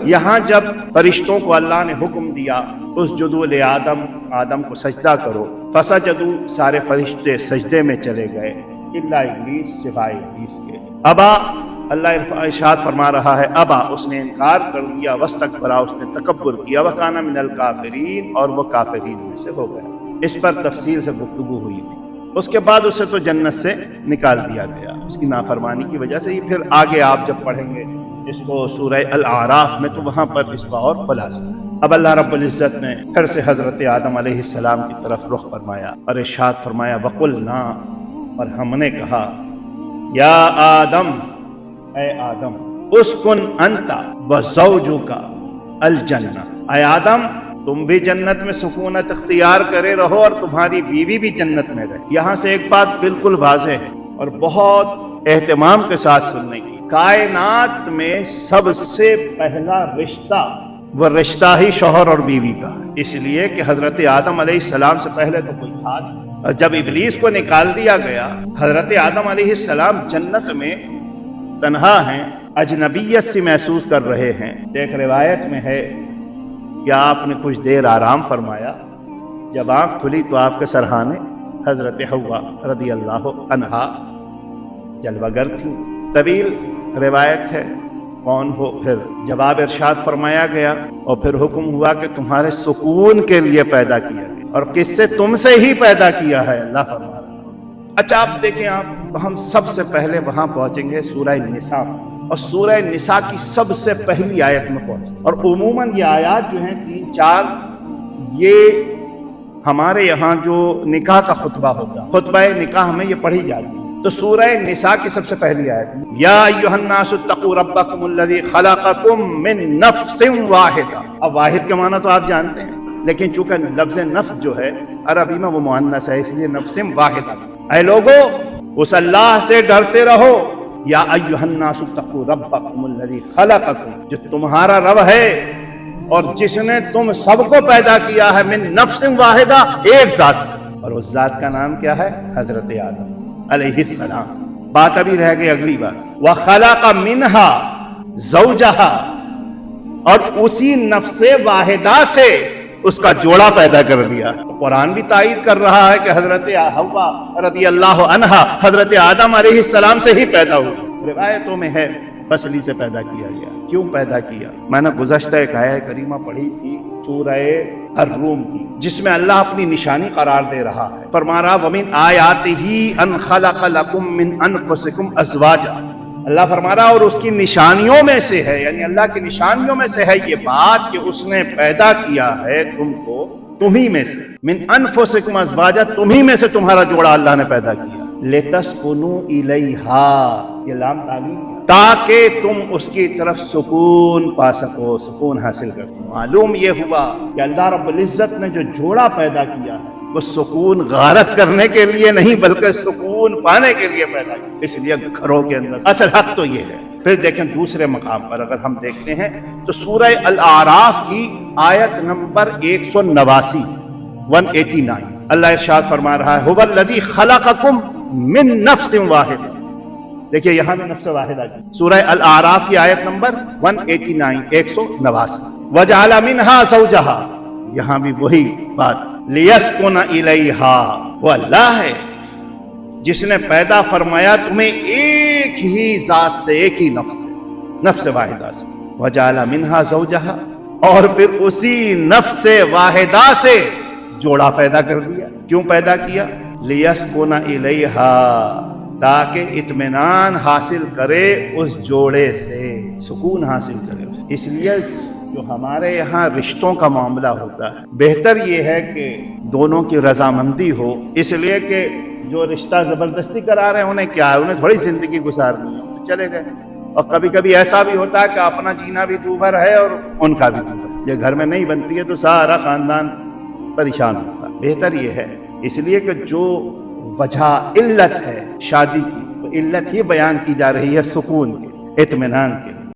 یہاں جب فرشتوں کو اللہ نے حکم دیا اسجدوا لآدم کو سجدہ کرو، فسجدوا سارے فرشتے سجدے میں چلے گئے الا ابلیس سوائے ابلیس کے۔ ابا اللہ ارشاد فرما رہا ہے ابا اس نے انکار کر دیا، واستکبر اس نے تکبر کیا، وکان من الکافرین اور وہ کافرین میں سے ہو گیا۔ اس پر تفصیل سے گفتگو ہوئی تھی۔ اس کے بعد اسے تو جنت سے نکال دیا گیا اس کی نافرمانی کی وجہ سے۔ پھر آگے آپ جب پڑھیں گے اس کو سورہ الاعراف میں تو وہاں پر اس کا اور خلاصہ ہے۔ اب اللہ رب العزت نے پھر سے حضرت آدم علیہ السلام کی طرف رخ فرمایا اور ارشاد فرمایا وقلنا، اور ہم نے کہا یا آدم، اے آدم، اسکن انت وزوجک الجنہ، اے آدم تم بھی جنت میں سکونت اختیار کرے رہو اور تمہاری بیوی بھی جنت میں رہے۔ یہاں سے ایک بات بالکل واضح ہے اور بہت اہتمام کے ساتھ سننے کی، کائنات میں سب سے پہلا رشتہ وہ رشتہ ہی شوہر اور بیوی کا ہے، اس لیے کہ حضرت آدم علیہ السلام سے پہلے تو کوئی تھا نہیں۔ اور جب ابلیس کو نکال دیا گیا، حضرت آدم علیہ السلام جنت میں تنہا ہیں، اجنبیت سے محسوس کر رہے ہیں۔ ایک روایت میں ہے کہ آپ نے کچھ دیر آرام فرمایا، جب آنکھ کھلی تو آپ کے سرہانے حضرت حوا رضی اللہ عنہا جلوہ گر تھیں۔ طویل روایت ہے کون ہو، پھر جواب ارشاد فرمایا گیا اور پھر حکم ہوا کہ تمہارے سکون کے لیے پیدا کیا گیا اور کس سے؟ تم سے ہی پیدا کیا ہے اللہ فرما رہا ہے۔ اچھا آپ دیکھیں، آپ ہم سب سے پہلے وہاں پہنچیں گے سورہ نساء، اور سورہ نساء کی سب سے پہلی آیت میں پہنچیں، اور عموماً یہ آیات جو ہیں 3-4 یہ ہمارے یہاں جو نکاح کا خطبہ ہوتا ہے، خطبہ نکاح میں یہ پڑھی جاتی ہے۔ تو سورہ نساء کی سب سے پہلی آیت یا ایھا الناس اتقوا ربکم الذی خلقکم من نفس واحدہ۔ اب واحد کا معنی تو آپ جانتے ہیں، لیکن چونکہ لفظ نفس جو ہے عربی میں وہ مؤنث ہے، اس لیے نفس واحدہ۔ اے لوگو اس اللہ سے ڈرتے رہو، یا ایھا الناس اتقوا ربکم الذی خلقکم، جو تمہارا رب ہے اور جس نے تم سب کو پیدا کیا ہے، من نفس واحدہ، ایک ذات سے، اور اس ذات کا نام کیا ہے؟ حضرت آدم علیہ السلام۔ بات ابھی رہ گئی اگلی بار، وَخَلَقَ مِنْهَا زَوْجَهَا، اور اسی نفس واحدہ سے اس کا جوڑا پیدا کر دیا۔ قرآن بھی تائید کر رہا ہے کہ حضرت حوا رضی اللہ عنہا حضرت آدم علیہ السلام سے ہی پیدا ہوئی۔ روایتوں میں ہے پسلی سے پیدا کیا گیا۔ کیوں پیدا کیا؟ میں نے گزشتہ ایک آیہ کریمہ پڑھی تھی سورہ الروم کی، جس میں اللہ اپنی نشانی قرار دے رہا ہے، فرما رہا وَمِنْ آیَاتِهِ أَنْ خَلَقَ لَكُم مِّنْ أَنفُسِكُمْ أَزْوَاجًا۔ اللہ فرما رہا اور اس کی نشانیوں میں سے ہے، یعنی اللہ کی نشانیوں میں سے ہے یہ بات کہ اس نے پیدا کیا ہے تم کو تمہیں میں سے، من انفسکم ازواجا، تمہیں میں سے تمہارا جوڑا اللہ نے پیدا کیا، لتسکنوا الیہا، یہ لام تعلیم، تاکہ تم اس کی طرف سکون پا سکو، سکون حاصل کر سکو۔ معلوم یہ ہوا کہ اللہ رب العزت نے جو جوڑا پیدا کیا ہے وہ سکون غارت کرنے کے لیے نہیں بلکہ سکون پانے کے لیے پیدا کیا، اس لیے گھروں کے اندر اصل حق تو یہ ہے۔ پھر دیکھیں دوسرے مقام پر اگر ہم دیکھتے ہیں تو سورہ الاعراف کی آیت نمبر 189 189 اللہ ارشاد فرما رہا ہے هو الذی خلقکم من نفس واحد۔ دیکھیے یہاں بھی نفس واحدہ کی، سورہ الاعراف کی آیت نمبر 189 189 وجعل منها زوجها، یہاں بھی وہی بات، لیسکن الیہا، وہ اللہ ہے جس نے پیدا فرمایا تمہیں ایک ہی ذات سے، ایک ہی نفس سے، نفس واحدہ سے، وجعل منها زوجها، اور پھر اسی نفس واحدہ سے جوڑا پیدا کر دیا۔ کیوں پیدا کیا؟ لیسکن الیہا، تاکہ اطمینان حاصل کرے اس جوڑے سے، سکون حاصل کرے اس۔ اس لیے جو ہمارے یہاں رشتوں کا معاملہ ہوتا ہے، بہتر یہ ہے کہ دونوں کی رضامندی ہو، اس لیے کہ جو رشتہ زبردستی کرا رہے ہیں انہیں کیا ہے، انہیں تھوڑی زندگی گزارنی ہے، تو چلے گئے۔ اور کبھی کبھی ایسا بھی ہوتا ہے کہ اپنا جینا بھی دوبھر ہے اور ان کا بھی دوبھر، یہ گھر میں نہیں بنتی ہے تو سارا خاندان پریشان ہوتا ہے۔ بہتر یہ ہے، اس لیے کہ جو وجہ علت ہے شادی کی، وہ علت ہی بیان کی جا رہی ہے سکون کے، اطمینان کے۔